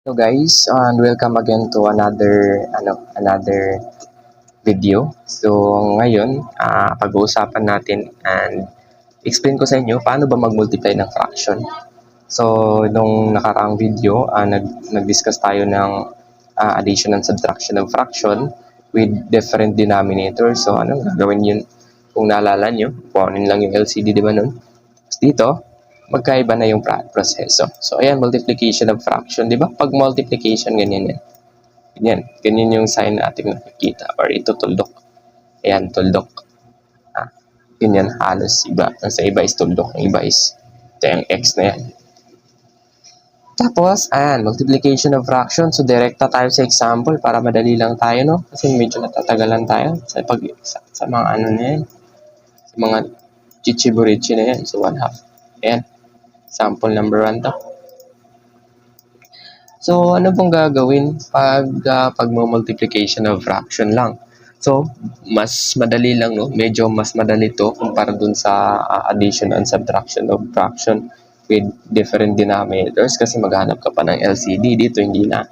Hello guys, and welcome again to another video. So ngayon, pag-uusapan natin and explain ko sa inyo paano ba mag-multiply ng fraction. So nung nakaraang video, nag-discuss tayo ng addition and subtraction of fraction with different denominators. So ano gagawin yun? Kung naalala nyo, kunin lang yung LCD, di ba nun? Dito, magkaiba na yung proseso. So, ayan, multiplication of fraction. Di ba? Pag multiplication, ganyan yan. Ganyan yung sign natin nakikita. Or ito, tuldok. Ayan, tuldok. Ganyan, halos iba. Sa iba is tuldok. Ang iba is ito yung x na yan. Tapos, ayan, multiplication of fraction. So, direkta tayo sa example para madali lang tayo, no? Kasi medyo natatagalan tayo sa mga ano na yan. Sa mga chichiburichi na yan. So, 1/2. Ayan. Sample number 1 to. So, ano pong gagawin pag multiplication of fraction lang? So, mas madali lang, no? Medyo mas madali to kumpara dun sa addition and subtraction of fraction with different denominators kasi maghanap ka pa ng LCD. Dito, hindi na.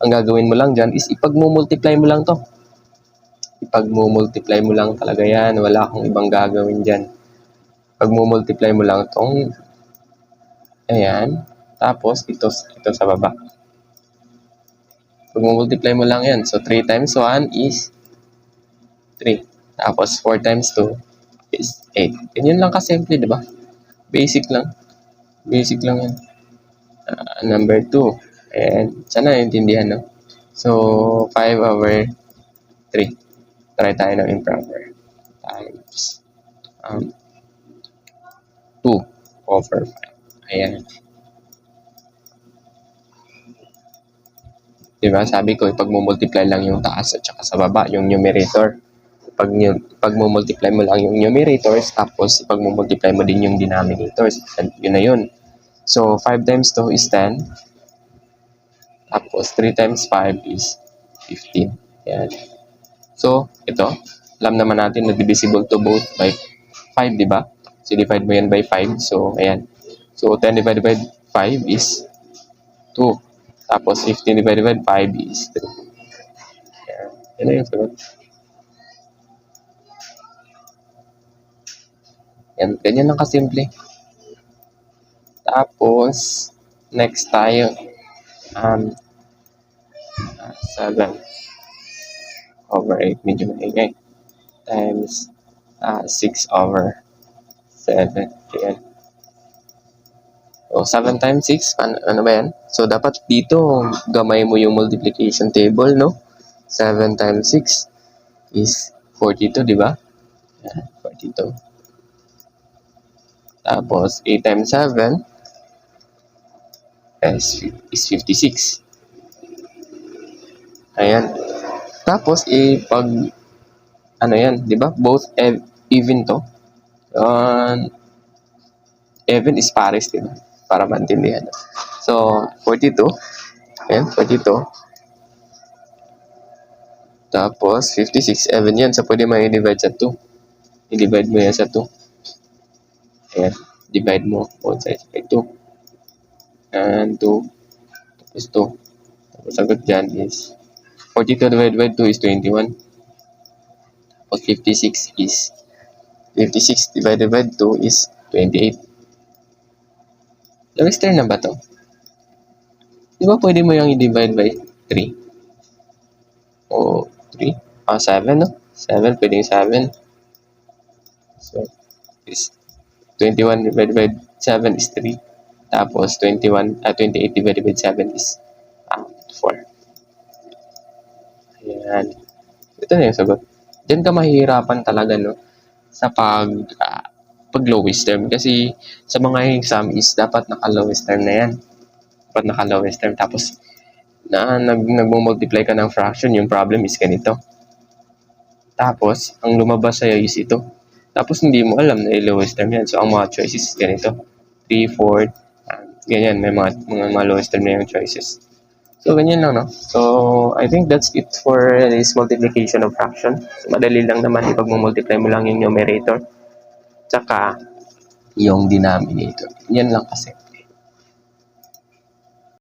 Ang gagawin mo lang dyan is ipag-multiply mo lang to. Ipag-multiply mo lang talaga yan. Wala akong ibang gagawin dyan. Pag-multiply mo lang tong ayan. Tapos, ito sa baba. Pag multiply mo lang yan. So, 3 times 1 is 3. Tapos, 4 times 2 is 8. Ganyan lang kasimple, di ba? Basic lang. Basic lang yan. Number 2. And, sana naintindihan, no? So, 5/3. Try tayo ng improper. Times 2/5. Ayan. Diba? Sabi ko, ipag-multiply lang yung taas at saka sa baba, yung numerator. Pag-multiply mo lang yung numerators, tapos ipag-multiply mo din yung denominators. And yun na yun. So, 5 times 2 is 10. Tapos, 3 times 5 is 15. Ayan. So, ito, alam naman natin na divisible to both by 5, diba? So, divide mo yan by 5. So, ayan. So, 10 divided by 5 is 2. Tapos, 15 divided by 5 is 3. Ayan. Yan na yung sagot. Yan. Ganyan lang kasimple. Tapos, next tayo. 7/8. Medyo maingay. Times 6/7. Ayan. So, 7 times 6, ano ba yan? So, dapat dito, gamay mo yung multiplication table, no? 7 times 6 is 42, di ba? 42. Tapos, 8 times 7 is 56. Ayan. Tapos, ano yan, di ba? Both even to. Even is pares, di ba? Para maintindihan. So, 42. Ayan, 42. Tapos, 56. Even yan. So, pwede mo i-divide sa 2. I-divide mo yan sa 2. Ayan. Divide mo both sides by 2. And 2. Tapos 2. Tapos, sagot dyan is 42 divided by 2 is 21. Tapos, 56 divided by 2 is 28. Lowest term na ba to? Di ba pwede mo yung i-divide by 3? O 3? 7, no? 7, pwede yung 7. So, is 21 divided by 7 is 3. Tapos, 28 divided by 7 is 4. Ayan. Ito na yung sagot. Diyan ka mahihirapan talaga, no? Sa pag lowest term. Kasi, sa mga exam is dapat naka-lowest term na yan. Dapat naka-lowest term. Tapos, nag-multiply ka ng fraction, yung problem is ganito. Tapos, ang lumabas sa'yo is ito. Tapos, hindi mo alam na i-lowest term yan. So, ang mga choices is ganito. 3, 4, ganyan. May mga lowest term na yung choices. So, ganyan lang, no? So, I think that's it for this multiplication of fraction. So, madali lang naman ipag-multiply mo lang yung numerator. Tsaka, yung denominator. Yan lang kasi.